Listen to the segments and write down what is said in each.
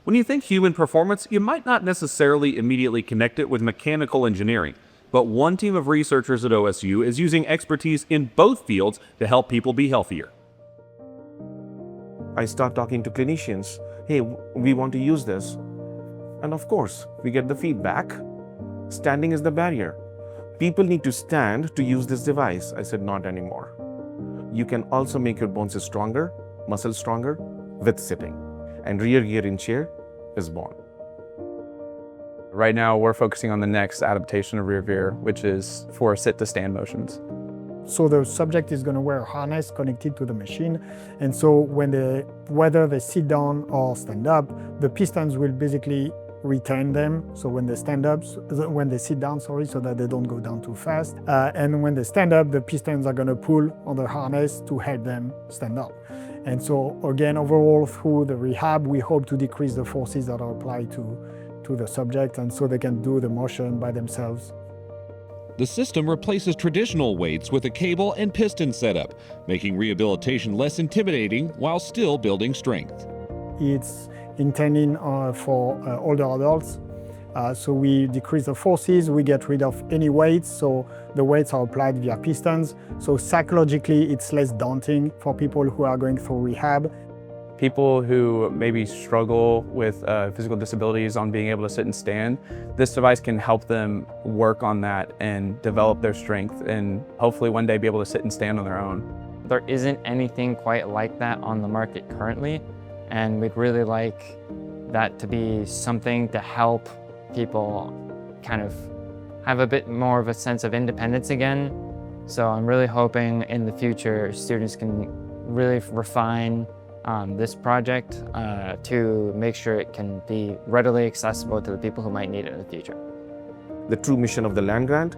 When you think human performance, you might not necessarily immediately connect it with mechanical engineering. But one team of researchers at OSU is using expertise in both fields to help people be healthier. I start talking to clinicians, hey, we want to use this. And of course, we get the feedback. Standing is the barrier. People need to stand to use this device. I said, not anymore. You can also make your bones stronger, muscles stronger with sitting. And rear gear in chair is born. Right now, we're focusing on the next adaptation of REARGEAR, which is for sit-to-stand motions. So the subject is going to wear a harness connected to the machine, and so whether they sit down or stand up, the pistons will basically retain them. So when they sit down, so that they don't go down too fast. And when they stand up, the pistons are going to pull on the harness to help them stand up. And so again, overall through the rehab, we hope to decrease the forces that are applied to the subject, and so they can do the motion by themselves. The system replaces traditional weights with a cable and piston setup, making rehabilitation less intimidating while still building strength. It's intended for older adults, so we decrease the forces, we get rid of any weights, so the weights are applied via pistons. So psychologically, it's less daunting for people who are going through rehab. People who maybe struggle with physical disabilities on being able to sit and stand, this device can help them work on that and develop their strength and hopefully one day be able to sit and stand on their own. There isn't anything quite like that on the market currently, and we'd really like that to be something to help people kind of have a bit more of a sense of independence again. So I'm really hoping in the future students can really refine this project to make sure it can be readily accessible to the people who might need it in the future. The true mission of the land grant,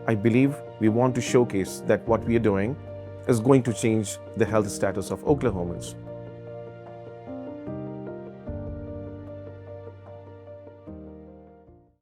I believe we want to showcase that what we are doing is going to change the health status of Oklahomans.